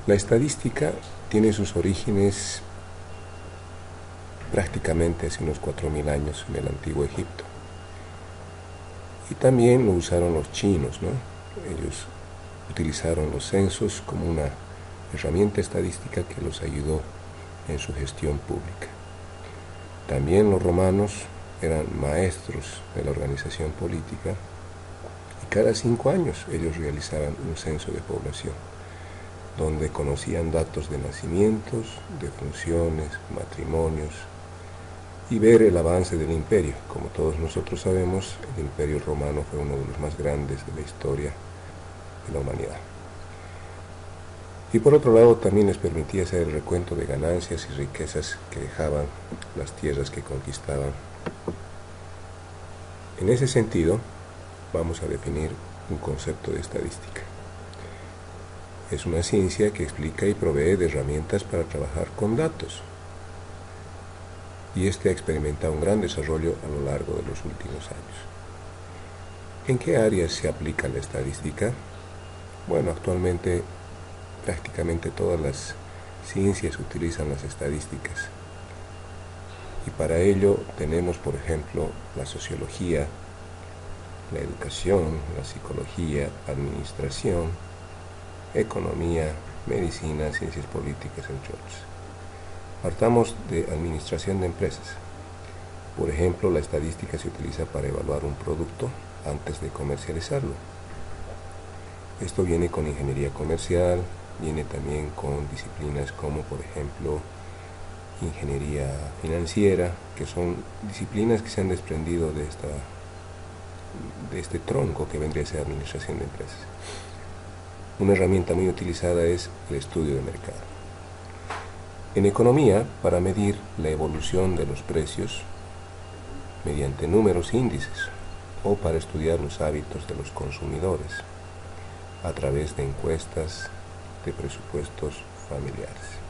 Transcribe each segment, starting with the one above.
La estadística tiene sus orígenes prácticamente hace unos 4000 años en el antiguo Egipto. Y también lo usaron los chinos, ¿no? Ellos utilizaron los censos como una herramienta estadística que los ayudó en su gestión pública. También los romanos eran maestros de la organización política y cada 5 años ellos realizaban un censo de población, donde conocían datos de nacimientos, de funciones, matrimonios y ver el avance del imperio. Como todos nosotros sabemos, el imperio romano fue uno de los más grandes de la historia de la humanidad. Y por otro lado también les permitía hacer el recuento de ganancias y riquezas que dejaban las tierras que conquistaban. En ese sentido, vamos a definir un concepto de estadística. Es una ciencia que explica y provee de herramientas para trabajar con datos. Y este ha experimentado un gran desarrollo a lo largo de los últimos años. ¿En qué áreas se aplica la estadística? Bueno, actualmente prácticamente todas las ciencias utilizan las estadísticas. Y para ello tenemos, por ejemplo, la sociología, la educación, la psicología, administración, economía, medicina, ciencias políticas, entre otros. Partamos de administración de empresas. Por ejemplo, la estadística se utiliza para evaluar un producto antes de comercializarlo. Esto viene con ingeniería comercial, viene también con disciplinas como, por ejemplo, ingeniería financiera, que son disciplinas que se han desprendido de este tronco que vendría a ser administración de empresas. Una herramienta muy utilizada es el estudio de mercado. En economía, para medir la evolución de los precios mediante números índices o para estudiar los hábitos de los consumidores a través de encuestas de presupuestos familiares.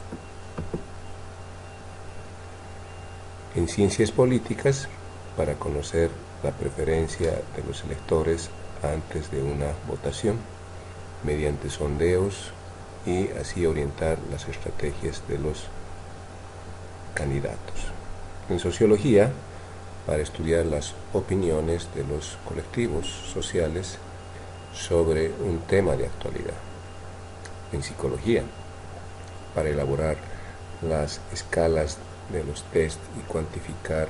En ciencias políticas, para conocer la preferencia de los electores antes de una votación, mediante sondeos y así orientar las estrategias de los candidatos. En sociología, para estudiar las opiniones de los colectivos sociales sobre un tema de actualidad. En psicología, para elaborar las escalas de los test y cuantificar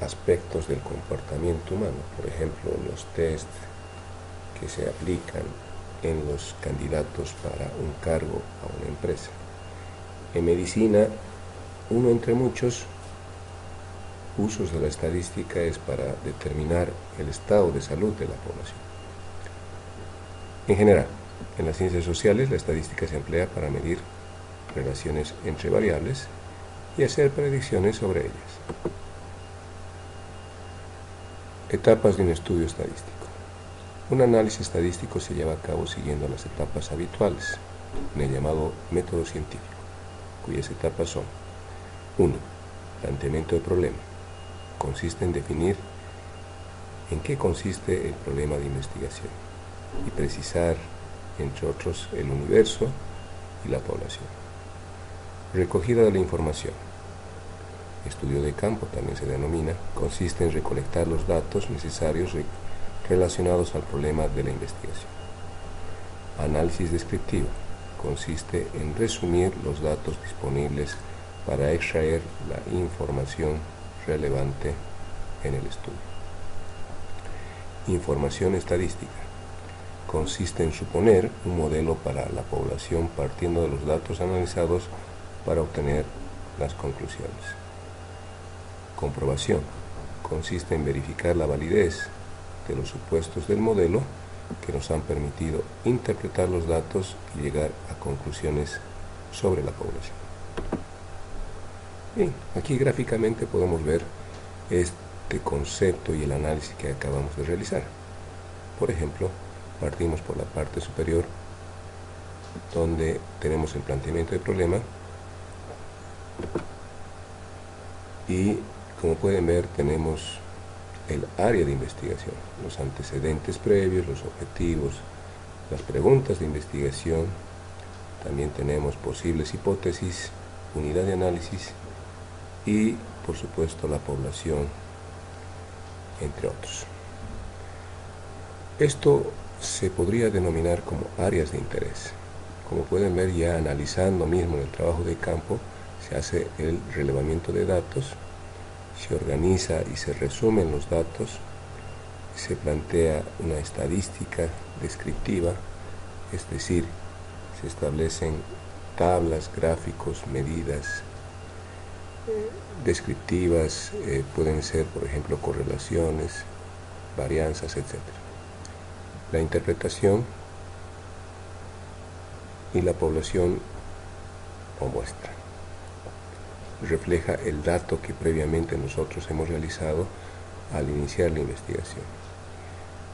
aspectos del comportamiento humano, por ejemplo, los test que se aplican en los candidatos para un cargo a una empresa. En medicina, uno entre muchos usos de la estadística es para determinar el estado de salud de la población. En general, en las ciencias sociales, la estadística se emplea para medir relaciones entre variables y hacer predicciones sobre ellas. Etapas de un estudio estadístico. Un análisis estadístico se lleva a cabo siguiendo las etapas habituales en el llamado método científico, cuyas etapas son: 1. Planteamiento del problema. Consiste en definir en qué consiste el problema de investigación y precisar, entre otros, el universo y la población. Recogida de la información. Estudio de campo también se denomina. Consiste en recolectar los datos necesarios relacionados al problema de la investigación. Análisis descriptivo. Consiste en resumir los datos disponibles para extraer la información relevante en el estudio. Información estadística. Consiste en suponer un modelo para la población partiendo de los datos analizados para obtener las conclusiones. Comprobación. Consiste en verificar la validez de los supuestos del modelo que nos han permitido interpretar los datos y llegar a conclusiones sobre la población. Bien, aquí gráficamente podemos ver este concepto y el análisis que acabamos de realizar. Por ejemplo, partimos por la parte superior, donde tenemos el planteamiento del problema y, como pueden ver, tenemos el área de investigación, los antecedentes previos, los objetivos, las preguntas de investigación, También tenemos posibles hipótesis, unidad de análisis y, por supuesto, la población, entre otros. Esto se podría denominar como áreas de interés. Como pueden ver, ya analizando mismo el trabajo de campo, se hace el relevamiento de datos, se organiza y se resumen los datos, se plantea una estadística descriptiva, es decir, se establecen tablas, gráficos, medidas descriptivas, pueden ser, por ejemplo, correlaciones, varianzas, etc. La interpretación y la población o muestra refleja el dato que previamente nosotros hemos realizado al iniciar la investigación.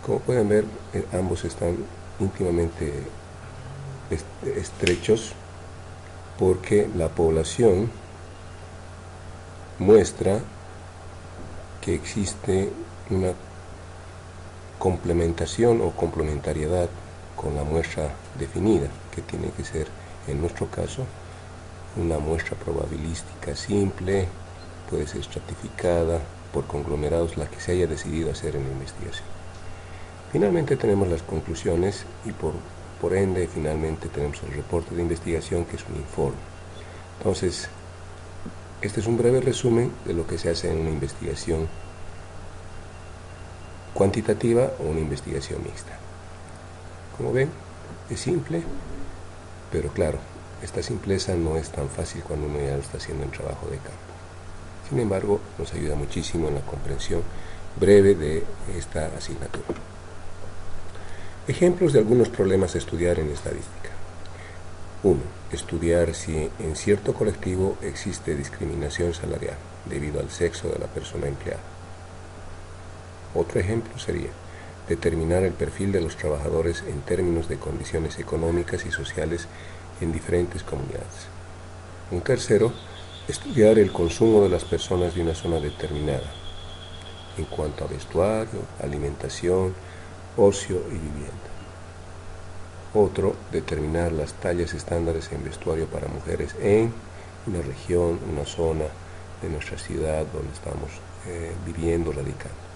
Como pueden ver, ambos están íntimamente estrechos, porque la población muestra que existe una complementación o complementariedad con la muestra definida, que tiene que ser, en nuestro caso, una muestra probabilística simple, puede ser estratificada por conglomerados, la que se haya decidido hacer en la investigación. Finalmente tenemos las conclusiones y por ende finalmente tenemos el reporte de investigación, que es un informe. Entonces, este es un breve resumen de lo que se hace en una investigación cuantitativa o una investigación mixta. Como ven, es simple, pero claro, esta simpleza no es tan fácil cuando uno ya lo está haciendo en trabajo de campo. Sin embargo, nos ayuda muchísimo en la comprensión breve de esta asignatura. Ejemplos de algunos problemas a estudiar en estadística. 1. Estudiar si en cierto colectivo existe discriminación salarial debido al sexo de la persona empleada. Otro ejemplo sería determinar el perfil de los trabajadores en términos de condiciones económicas y sociales en diferentes comunidades. Un tercero, estudiar el consumo de las personas de una zona determinada en cuanto a vestuario, alimentación, ocio y vivienda. Otro, determinar las tallas estándares en vestuario para mujeres en una región, una zona de nuestra ciudad donde estamos viviendo, radicando.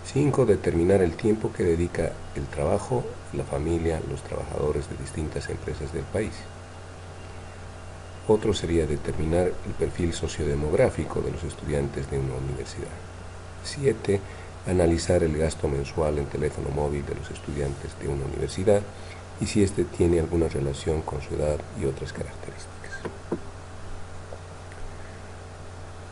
5. Determinar el tiempo que dedica el trabajo, la familia, los trabajadores de distintas empresas del país. Otro sería determinar el perfil sociodemográfico de los estudiantes de una universidad. 7. Analizar el gasto mensual en teléfono móvil de los estudiantes de una universidad y si éste tiene alguna relación con su edad y otras características.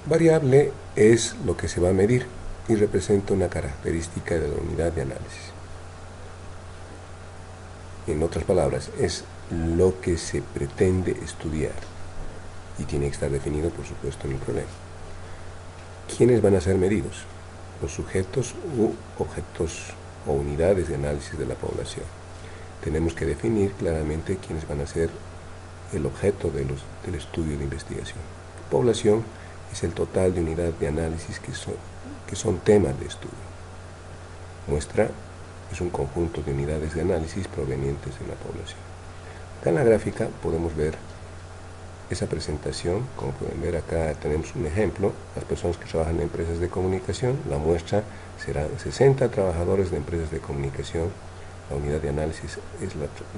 Variable es lo que se va a medir y representa una característica de la unidad de análisis. En otras palabras, es lo que se pretende estudiar y tiene que estar definido, por supuesto, en el problema. ¿Quiénes van a ser medidos? Los sujetos u objetos o unidades de análisis de la población. Tenemos que definir claramente quiénes van a ser el objeto del estudio de investigación. Población es el total de unidades de análisis que son temas de estudio. Muestra es un conjunto de unidades de análisis provenientes de la población. Acá en la gráfica podemos ver esa presentación. Como pueden ver, acá tenemos un ejemplo: las personas que trabajan en empresas de comunicación. La muestra será 60 trabajadores de empresas de comunicación. La unidad de análisis es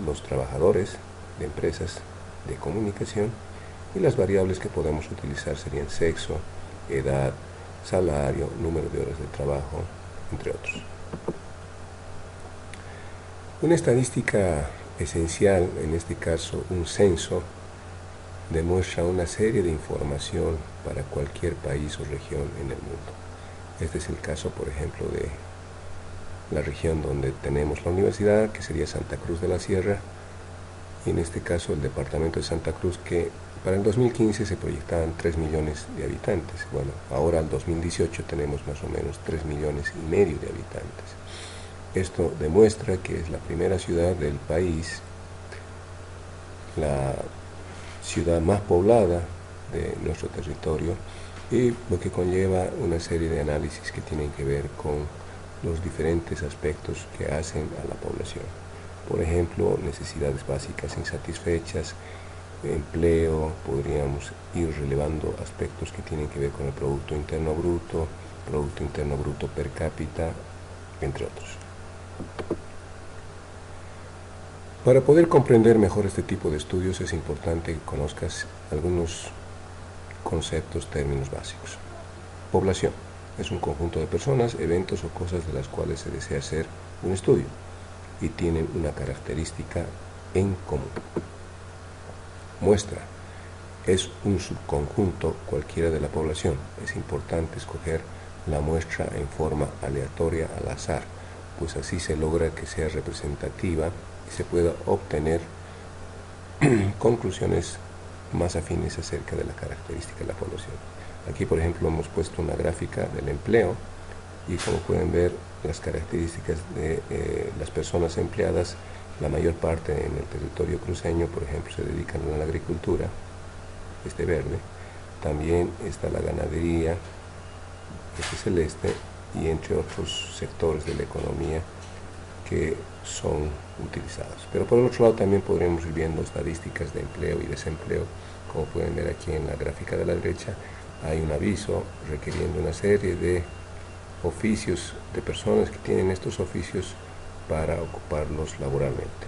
los trabajadores de empresas de comunicación, y las variables que podemos utilizar serían sexo, edad, salario, número de horas de trabajo, entre otros. Una estadística esencial, en este caso un censo, demuestra una serie de información para cualquier país o región en el mundo. Este es el caso, por ejemplo, de la región donde tenemos la universidad, que sería Santa Cruz de la Sierra, y en este caso el departamento de Santa Cruz, que para el 2015 se proyectaban 3 millones de habitantes. Bueno, ahora al 2018 tenemos más o menos 3,5 millones de habitantes. Esto demuestra que es la primera ciudad del país, la ciudad más poblada de nuestro territorio, y lo que conlleva una serie de análisis que tienen que ver con los diferentes aspectos que hacen a la población. Por ejemplo, necesidades básicas insatisfechas, empleo, podríamos ir relevando aspectos que tienen que ver con el Producto Interno Bruto per cápita, entre otros. Para poder comprender mejor este tipo de estudios es importante que conozcas algunos conceptos, términos básicos. Población es un conjunto de personas, eventos o cosas de las cuales se desea hacer un estudio y tienen una característica en común. Muestra es un subconjunto cualquiera de la población. Es importante escoger la muestra en forma aleatoria al azar, pues así se logra que sea representativa y se pueda obtener conclusiones más afines acerca de la característica de la población. Aquí, por ejemplo, hemos puesto una gráfica del empleo y como pueden ver las características de las personas empleadas, la mayor parte en el territorio cruceño, por ejemplo, se dedican a la agricultura, este verde, también está la ganadería, este celeste, y entre otros sectores de la economía que son utilizados. Pero por el otro lado también podremos ir viendo estadísticas de empleo y desempleo. Como pueden ver aquí en la gráfica de la derecha, hay un aviso requiriendo una serie de oficios, de personas que tienen estos oficios para ocuparlos laboralmente.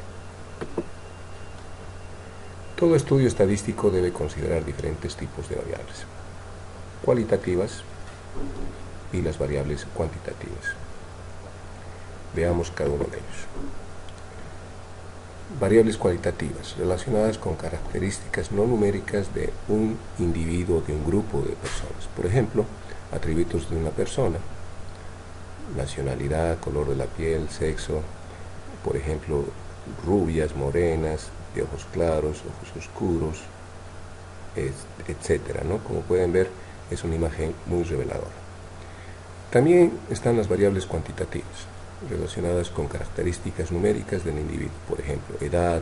Todo estudio estadístico debe considerar diferentes tipos de variables cualitativas y las variables cuantitativas. Veamos cada uno de ellos. Variables cualitativas, relacionadas con características no numéricas de un individuo o de un grupo de personas. Por ejemplo, atributos de una persona, nacionalidad, color de la piel, sexo, por ejemplo, rubias, morenas, de ojos claros, ojos oscuros, etcétera, ¿no? Como pueden ver, es una imagen muy reveladora. También están las variables cuantitativas, relacionadas con características numéricas del individuo, por ejemplo, edad,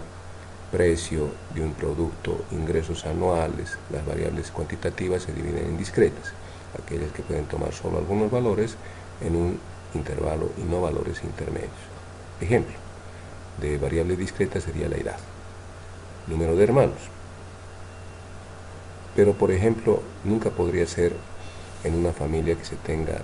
precio de un producto, ingresos anuales. Las variables cuantitativas se dividen en discretas, aquellas que pueden tomar solo algunos valores en un intervalo y no valores intermedios. Ejemplo de variable discreta sería la edad, número de hermanos, pero por ejemplo nunca podría ser en una familia que se tenga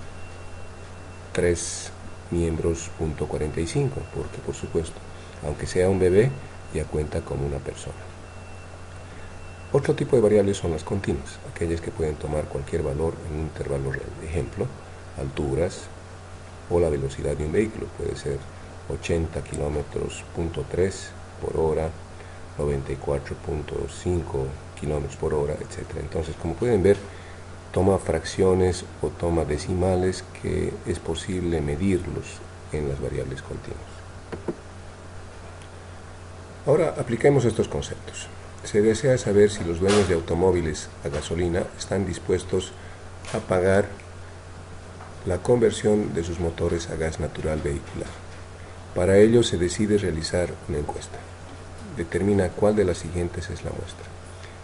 3 miembros, .45, porque por supuesto, aunque sea un bebé, ya cuenta como una persona. Otro tipo de variables son las continuas, aquellas que pueden tomar cualquier valor en un intervalo real. Ejemplo, alturas o la velocidad de un vehículo, puede ser 80 kilómetros, .3 por hora, 94.5 kilómetros por hora, etc. Entonces, como pueden ver, toma fracciones o toma decimales que es posible medirlos en las variables continuas. Ahora apliquemos estos conceptos. Se desea saber si los dueños de automóviles a gasolina están dispuestos a pagar la conversión de sus motores a gas natural vehicular. Para ello se decide realizar una encuesta. Determina cuál de las siguientes es la muestra.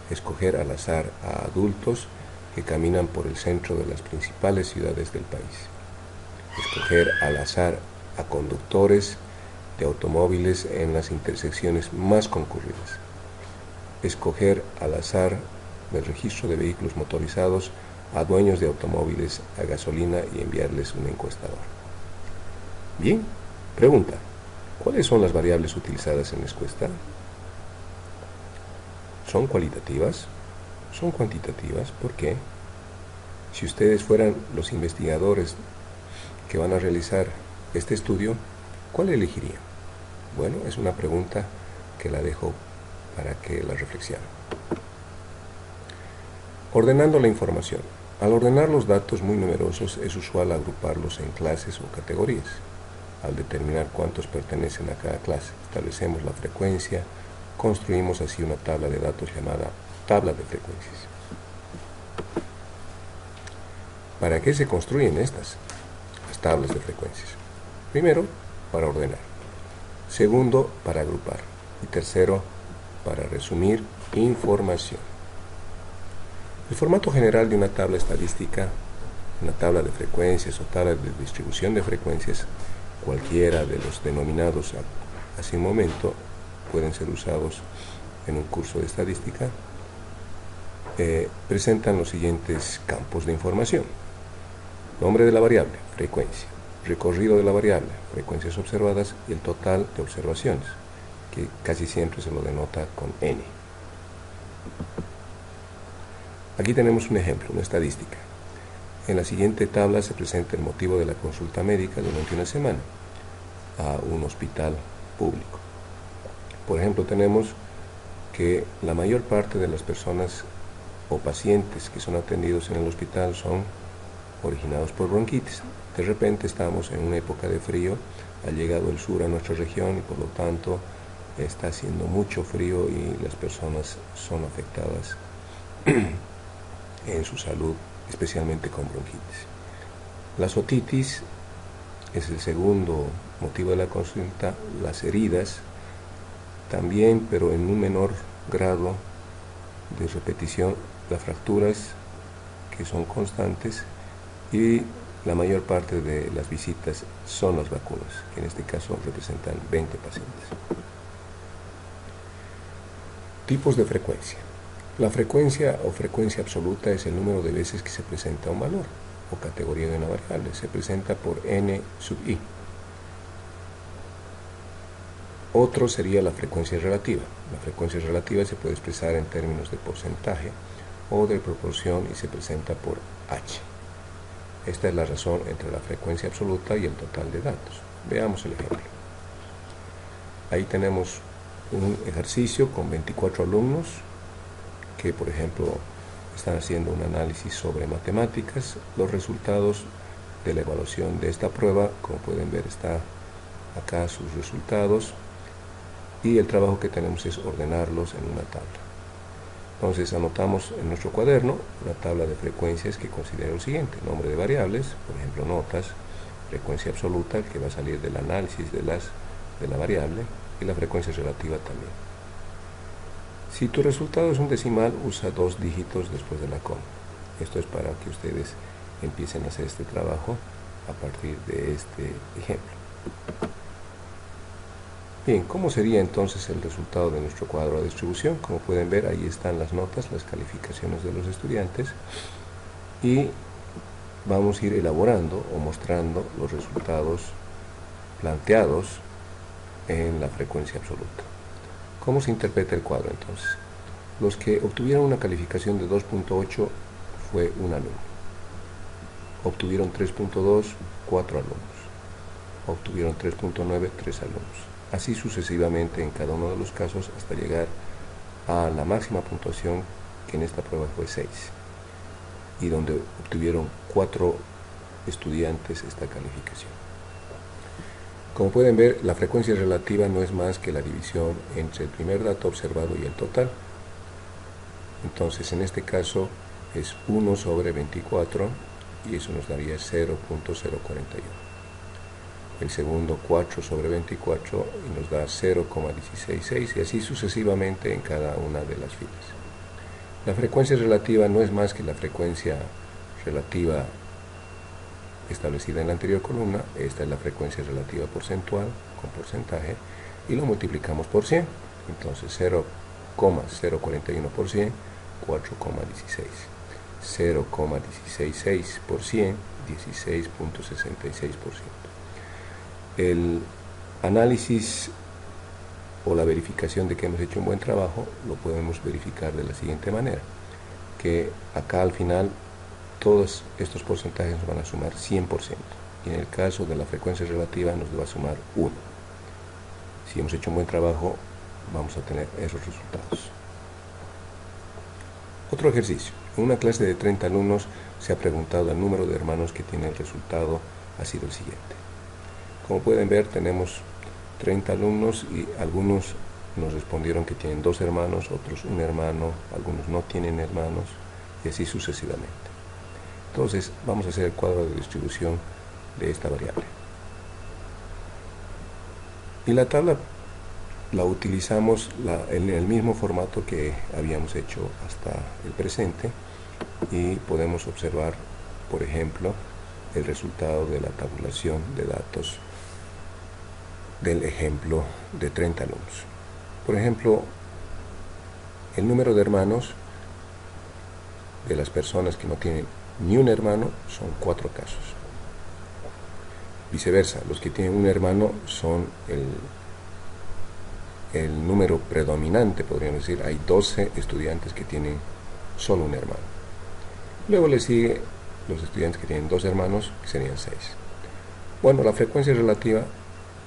Escoger al azar a adultos que caminan por el centro de las principales ciudades del país. Escoger al azar a conductores de automóviles en las intersecciones más concurridas. Escoger al azar del registro de vehículos motorizados a dueños de automóviles a gasolina y enviarles un encuestador. Bien, pregunta, ¿cuáles son las variables utilizadas en la encuesta? ¿Son cualitativas? ¿Son cuantitativas? ¿Por qué? Si ustedes fueran los investigadores que van a realizar este estudio, ¿cuál elegirían? Bueno, es una pregunta que la dejo para que la reflexionen. Ordenando la información. Al ordenar los datos muy numerosos es usual agruparlos en clases o categorías. Al determinar cuántos pertenecen a cada clase, establecemos la frecuencia, construimos así una tabla de datos llamada tabla de frecuencias. ¿Para qué se construyen estas? Las tablas de frecuencias. Primero, para ordenar. Segundo, para agrupar. Y tercero, para resumir información. El formato general de una tabla estadística, una tabla de frecuencias o tabla de distribución de frecuencias, cualquiera de los denominados hace un momento pueden ser usados en un curso de estadística, presentan los siguientes campos de información: nombre de la variable, frecuencia; recorrido de la variable, frecuencias observadas; y el total de observaciones, que casi siempre se lo denota con n. Aquí tenemos un ejemplo, una estadística. En la siguiente tabla se presenta el motivo de la consulta médica durante una semana a un hospital público. Por ejemplo, tenemos que la mayor parte de las personas o pacientes que son atendidos en el hospital son originados por bronquitis. De repente estamos en una época de frío, ha llegado el sur a nuestra región y por lo tanto está haciendo mucho frío y las personas son afectadas en su salud, especialmente con bronquitis. La otitis es el segundo motivo de la consulta. Las heridas también, pero en un menor grado de repetición. Las fracturas, que son constantes, y la mayor parte de las visitas son las vacunas, que en este caso representan 20 pacientes. Tipos de frecuencia. La frecuencia o frecuencia absoluta es el número de veces que se presenta un valor o categoría de una variable. Se presenta por n sub i. Otro sería la frecuencia relativa. La frecuencia relativa se puede expresar en términos de porcentaje o de proporción y se presenta por h. Esta es la razón entre la frecuencia absoluta y el total de datos. Veamos el ejemplo. Ahí tenemos un ejercicio con 24 alumnos que, por ejemplo, están haciendo un análisis sobre matemáticas. Los resultados de la evaluación de esta prueba, como pueden ver, está acá sus resultados, y el trabajo que tenemos es ordenarlos en una tabla. Entonces anotamos en nuestro cuaderno una tabla de frecuencias que considera lo siguiente: nombre de variables, por ejemplo notas; frecuencia absoluta, que va a salir del análisis de la variable; y la frecuencia relativa también. Si tu resultado es un decimal, usa 2 dígitos después de la coma. Esto es para que ustedes empiecen a hacer este trabajo a partir de este ejemplo. Bien, ¿cómo sería entonces el resultado de nuestro cuadro de distribución? Como pueden ver, ahí están las notas, las calificaciones de los estudiantes, y vamos a ir elaborando o mostrando los resultados planteados en la frecuencia absoluta. ¿Cómo se interpreta el cuadro entonces? Los que obtuvieron una calificación de 2.8 fue un alumno. Obtuvieron 3.2, 4 alumnos. Obtuvieron 3.9, 3 alumnos. Así sucesivamente en cada uno de los casos hasta llegar a la máxima puntuación, que en esta prueba fue 6, y donde obtuvieron 4 estudiantes esta calificación. Como pueden ver, la frecuencia relativa no es más que la división entre el primer dato observado y el total. Entonces, en este caso es 1 sobre 24 y eso nos daría 0.041. El segundo 4 sobre 24 y nos da 0,166, y así sucesivamente en cada una de las filas. La frecuencia relativa no es más que la frecuencia relativa establecida en la anterior columna. Esta es la frecuencia relativa porcentual con porcentaje y lo multiplicamos por 100. Entonces 0,041 por 100, 4,16. 0,166 por 100, 16.66%. El análisis o la verificación de que hemos hecho un buen trabajo lo podemos verificar de la siguiente manera: que acá al final todos estos porcentajes nos van a sumar 100%, y en el caso de la frecuencia relativa nos va a sumar 1. Si hemos hecho un buen trabajo, vamos a tener esos resultados. Otro ejercicio. En una clase de 30 alumnos se ha preguntado el número de hermanos que tiene. El resultado ha sido el siguiente. Como pueden ver, tenemos 30 alumnos y algunos nos respondieron que tienen 2 hermanos, otros un hermano, algunos no tienen hermanos, y así sucesivamente. Entonces vamos a hacer el cuadro de distribución de esta variable. Y la tabla la utilizamos en el mismo formato que habíamos hecho hasta el presente, y podemos observar, por ejemplo, el resultado de la tabulación de datos del ejemplo de 30 alumnos. Por ejemplo, el número de hermanos de las personas que no tienen ni un hermano son 4 casos. Viceversa, los que tienen un hermano son el número predominante, podríamos decir. Hay 12 estudiantes que tienen solo un hermano. Luego le sigue los estudiantes que tienen 2 hermanos, que serían 6. Bueno, la frecuencia relativa,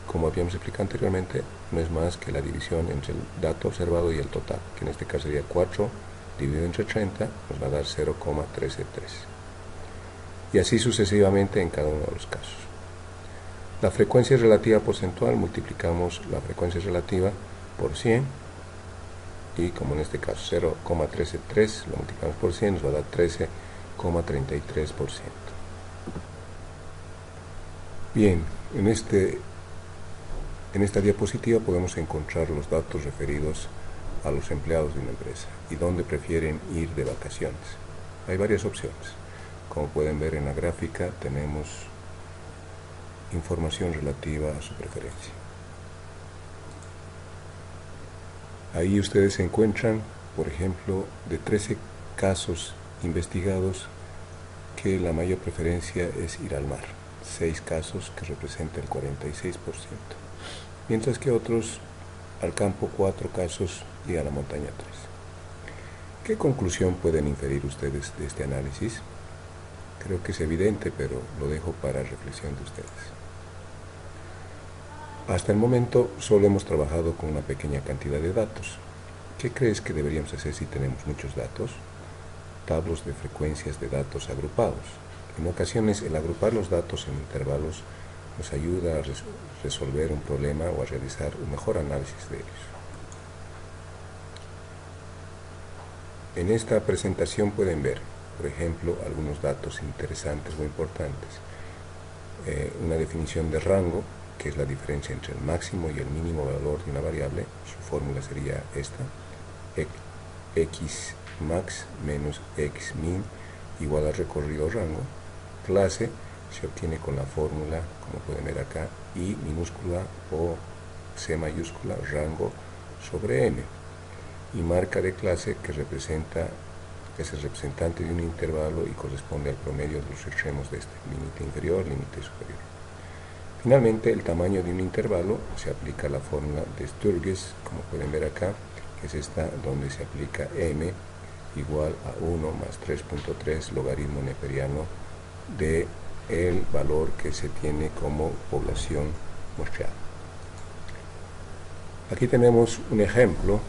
como habíamos explicado anteriormente, no es más que la división entre el dato observado y el total, que en este caso sería 4 dividido entre 30, nos va a dar 0,133. Y así sucesivamente en cada uno de los casos. La frecuencia relativa porcentual, multiplicamos la frecuencia relativa por 100, y como en este caso 0,133 lo multiplicamos por 100, nos va a dar 13,33%. Bien, en esta diapositiva podemos encontrar los datos referidos a los empleados de una empresa y dónde prefieren ir de vacaciones. Hay varias opciones. Como pueden ver en la gráfica, tenemos información relativa a su preferencia. Ahí ustedes encuentran, por ejemplo, de 13 casos investigados, que la mayor preferencia es ir al mar. 6 casos, que representa el 46%. Mientras que otros al campo, 4 casos, y a la montaña 3. ¿Qué conclusión pueden inferir ustedes de este análisis? Creo que es evidente, pero lo dejo para reflexión de ustedes. Hasta el momento solo hemos trabajado con una pequeña cantidad de datos. ¿Qué crees que deberíamos hacer si tenemos muchos datos? Tablos de frecuencias de datos agrupados. En ocasiones el agrupar los datos en intervalos nos ayuda a resolver un problema o a realizar un mejor análisis de ellos. En esta presentación pueden ver, por ejemplo, algunos datos interesantes o importantes. Una definición de rango, que es la diferencia entre el máximo y el mínimo valor de una variable. Su fórmula sería esta: x max menos x min igual al recorrido rango. Clase se obtiene con la fórmula, como pueden ver acá, I minúscula o C mayúscula rango sobre m. Y marca de clase, que es el representante de un intervalo y corresponde al promedio de los extremos de este, límite inferior, límite superior. Finalmente, el tamaño de un intervalo se aplica a la fórmula de Sturges, como pueden ver acá, que es esta, donde se aplica m igual a 1 más 3.3 logaritmo neperiano de el valor que se tiene como población muestreada. Aquí tenemos un ejemplo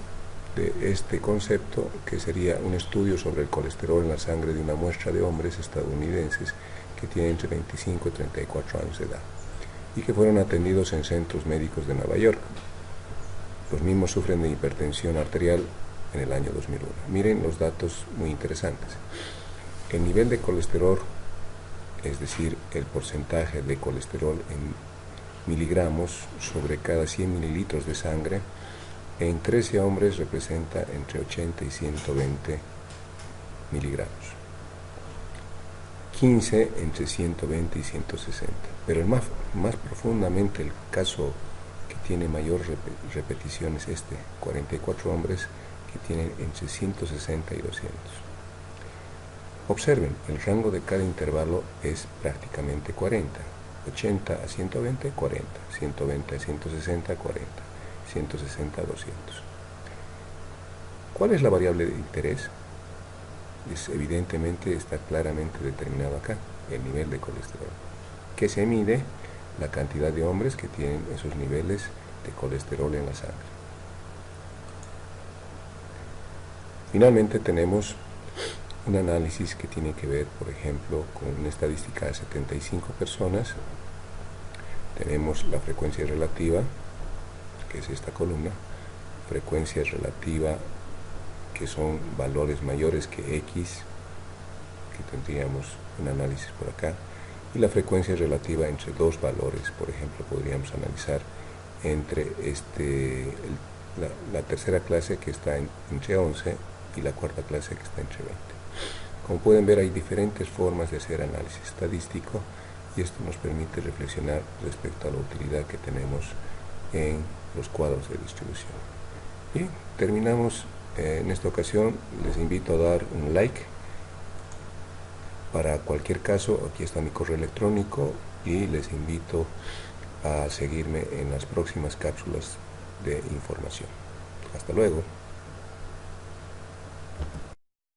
de este concepto, que sería un estudio sobre el colesterol en la sangre de una muestra de hombres estadounidenses que tienen entre 25 y 34 años de edad y que fueron atendidos en centros médicos de Nueva York. Los mismos sufren de hipertensión arterial en el año 2001. Miren los datos muy interesantes. El nivel de colesterol, es decir, el porcentaje de colesterol en miligramos sobre cada 100 mililitros de sangre, en 13 hombres representa entre 80 y 120 miligramos. 15 entre 120 y 160. Pero el más profundamente, el caso que tiene mayor repetición es este: 44 hombres que tienen entre 160 y 200. Observen, el rango de cada intervalo es prácticamente 40. 80 a 120, 40. 120 a 160, 40. 160 a 200. ¿Cuál es la variable de interés? Evidentemente está claramente determinado acá, el nivel de colesterol. ¿Qué se mide? La cantidad de hombres que tienen esos niveles de colesterol en la sangre. Finalmente tenemos un análisis que tiene que ver, por ejemplo, con una estadística de 75 personas. Tenemos la frecuencia relativa, que es esta columna, frecuencia relativa, que son valores mayores que x, que tendríamos un análisis por acá, y la frecuencia relativa entre dos valores. Por ejemplo, podríamos analizar entre la tercera clase, que está entre 11, y la cuarta clase, que está entre 20. Como pueden ver, hay diferentes formas de hacer análisis estadístico, y esto nos permite reflexionar respecto a la utilidad que tenemos en los cuadros de distribución. Y terminamos en esta ocasión. Les invito a dar un like. Para cualquier caso, aquí está mi correo electrónico y les invito a seguirme en las próximas cápsulas de información. Hasta luego.